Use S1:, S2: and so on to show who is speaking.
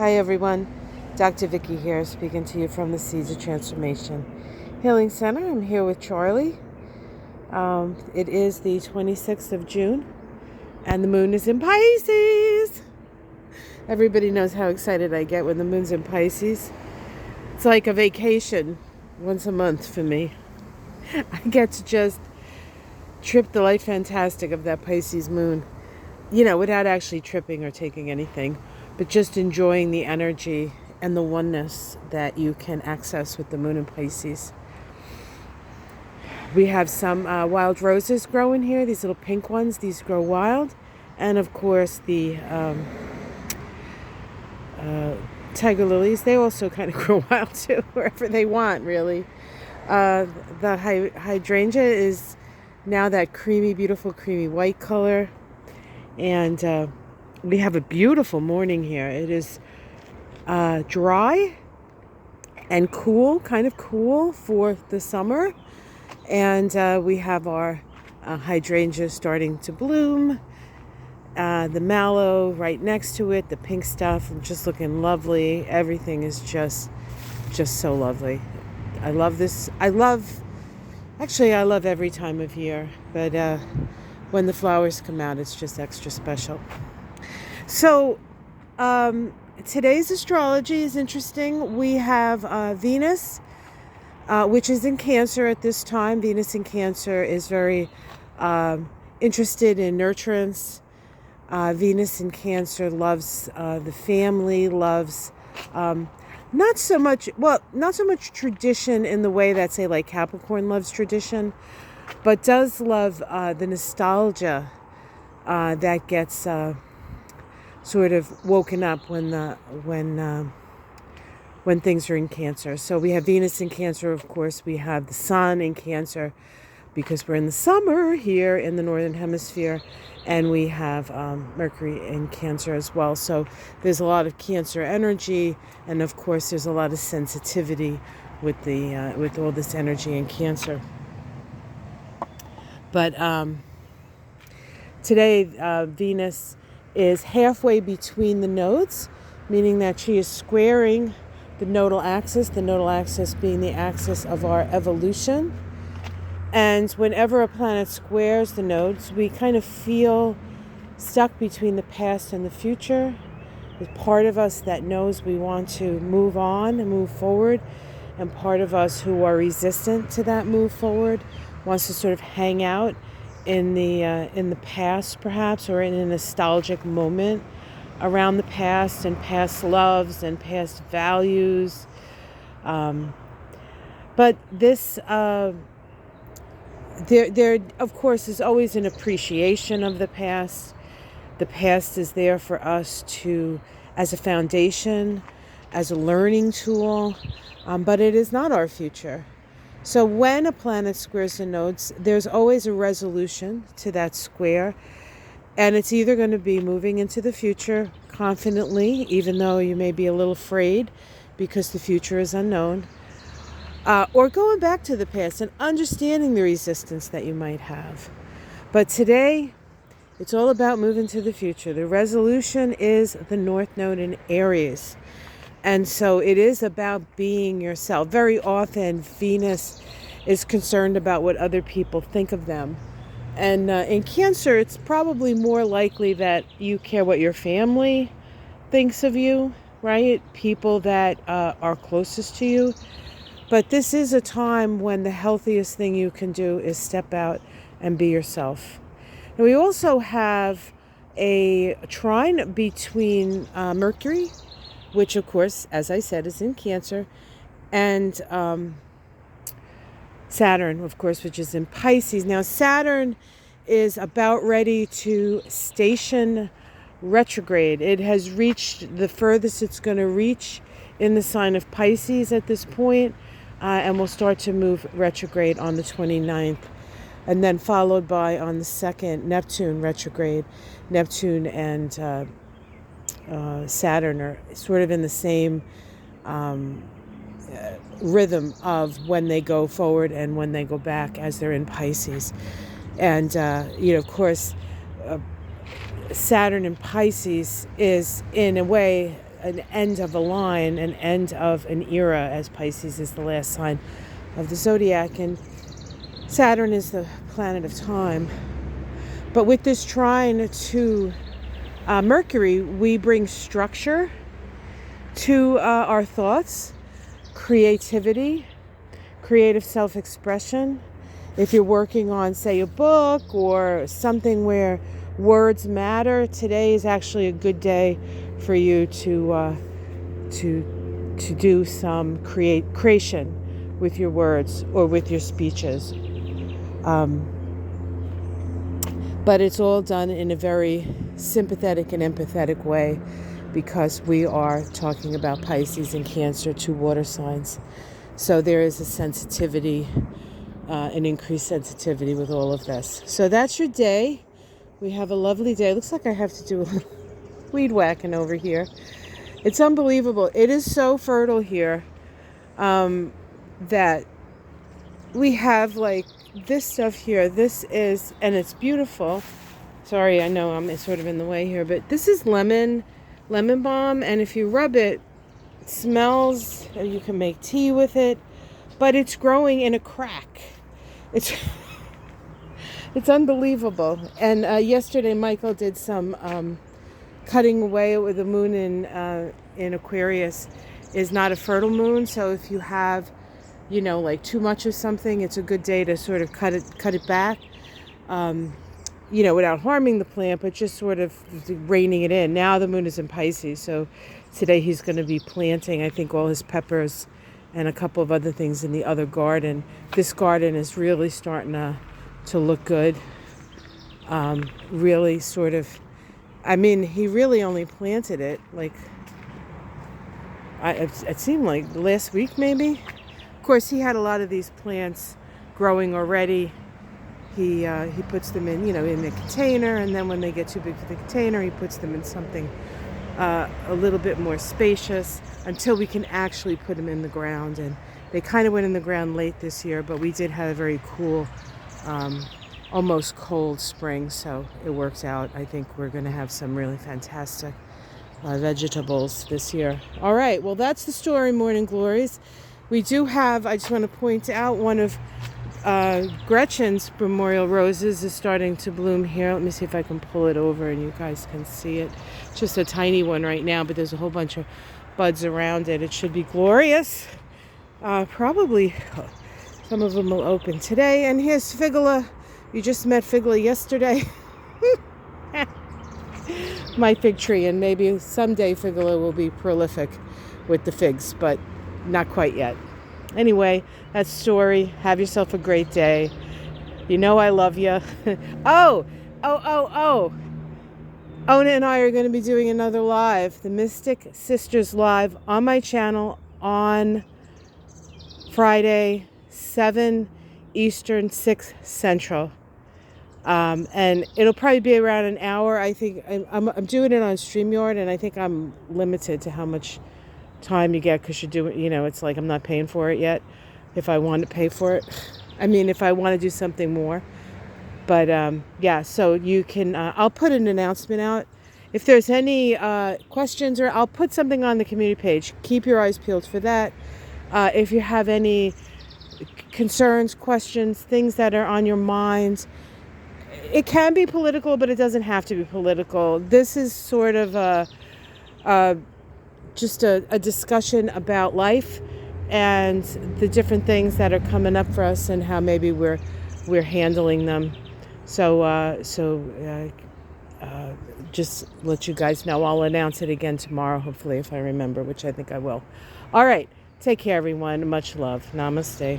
S1: Hi everyone, Dr. Vicky here speaking to you from the Seeds of Transformation Healing Center. I'm here with Charlie. It is the 26th of June and the moon is in Pisces. Everybody knows how excited I get when the moon's in Pisces. It's like a vacation once a month for me. I get to just trip the light fantastic of that Pisces moon, without actually tripping or taking anything, but just enjoying the energy and the oneness that you can access with the moon in Pisces. We have some wild roses growing here, these little pink ones. These grow wild. And of course the tiger lilies, they also kind of grow wild too, wherever they want, really. The hydrangea is now that creamy, beautiful, creamy white color. And we have a beautiful morning here. It is dry and cool, kind of cool for the summer. And we have our hydrangea starting to bloom. The mallow right next to it, the pink stuff, just looking lovely. Everything is just so lovely. I love this. I love every time of year, but when the flowers come out, it's just extra special. So today's astrology is interesting. We have Venus, which is in Cancer at this time. Venus in Cancer is very interested in nurturance. Venus in Cancer loves the family, loves not so much tradition in the way that, say, like Capricorn loves tradition, but does love the nostalgia that gets sort of woken up when things are in Cancer. So we have Venus in Cancer, of course. We have the Sun in Cancer because we're in the summer here in the Northern Hemisphere, and we have Mercury in Cancer as well. So there's a lot of Cancer energy, and of course there's a lot of sensitivity with all this energy in Cancer. But today Venus is halfway between the nodes, meaning that she is squaring the nodal axis being the axis of our evolution. And whenever a planet squares the nodes, we kind of feel stuck between the past and the future. There's part of us that knows we want to move on and move forward, and part of us who are resistant to that move forward wants to sort of hang out in the past, perhaps, or in a nostalgic moment around the past and past loves and past values. But this, there of course is always an appreciation of the past. The past is there for us as a foundation, as a learning tool, but it is not our future. So when a planet squares the nodes, there's always a resolution to that square. And it's either going to be moving into the future confidently, even though you may be a little afraid because the future is unknown, or going back to the past and understanding the resistance that you might have. But today, it's all about moving to the future. The resolution is the North Node in Aries. And so it is about being yourself. Very often, Venus is concerned about what other people think of them. And in Cancer, it's probably more likely that you care what your family thinks of you, right? People that are closest to you. But this is a time when the healthiest thing you can do is step out and be yourself. And we also have a trine between Mercury, which of course, as I said, is in Cancer, and Saturn, of course, which is in Pisces. Now, Saturn is about ready to station retrograde. It has reached the furthest it's going to reach in the sign of Pisces at this point, and will start to move retrograde on the 29th. And then followed by, on the 2nd, Neptune retrograde. Neptune and Saturn are sort of in the same rhythm of when they go forward and when they go back as they're in Pisces. And, of course, Saturn in Pisces is, in a way, an end of a line, an end of an era, as Pisces is the last sign of the zodiac, and Saturn is the planet of time. But with this trine to Mercury, we bring structure to our thoughts, creativity, creative self-expression. If you're working on, say, a book or something where words matter, today is actually a good day for you to do some creation with your words or with your speeches. But it's all done in a very sympathetic and empathetic way, because we are talking about Pisces and Cancer, 2 water signs. So there is a sensitivity, an increased sensitivity with all of this. So that's your day. We have a lovely day. Looks like I have to do a little weed whacking over here. It's unbelievable. It is so fertile here that we have like this stuff here. This is, and it's beautiful. Sorry, I know I'm sort of in the way here, but this is lemon balm, and if you rub it, it smells, and you can make tea with it, but it's growing in a crack. It's unbelievable. And yesterday Michael did some cutting away with the moon in Aquarius is not a fertile moon, so if you have, like too much of something, it's a good day to sort of cut it back, without harming the plant, but just sort of reining it in. Now the moon is in Pisces, so today he's going to be planting, I think, all his peppers and a couple of other things in the other garden. This garden is really starting to look good. Really sort of, he really only planted it like, it seemed like last week maybe. Of course, he had a lot of these plants growing already. He puts them in, in a container, and then when they get too big for the container, he puts them in something a little bit more spacious until we can actually put them in the ground. And they kind of went in the ground late this year, but we did have a very cool, almost cold spring, so it worked out. I think we're going to have some really fantastic vegetables this year. All right, well, that's the story, Morning Glories. We do have, I just want to point out, one of Gretchen's memorial roses is starting to bloom here. Let me see if I can pull it over and you guys can see it. It's just a tiny one right now, but there's a whole bunch of buds around it. It should be glorious. Probably some of them will open today. And here's Figula. You just met Figula yesterday. My fig tree, and maybe someday Figula will be prolific with the figs, but not quite yet. Anyway, that's story. Have yourself a great day. You know I love you. Oh. Ona and I are going to be doing another live, the Mystic Sisters live, on my channel on Friday, 7 Eastern, 6 Central. And it'll probably be around an hour. I think I'm doing it on StreamYard, and I think I'm limited to how much time you get, because you're doing, it's like I'm not paying for it yet. If I want to pay for it, if I want to do something more, but yeah, so you can, I'll put an announcement out if there's any questions, or I'll put something on the community page. Keep your eyes peeled for that. If you have any concerns, questions, things that are on your mind, it can be political, but it doesn't have to be political. This is sort of just a discussion about life and the different things that are coming up for us and how maybe we're handling them. So just let you guys know. I'll announce it again tomorrow, hopefully, if I remember, which I think I will. All right. Take care, everyone. Much love. Namaste.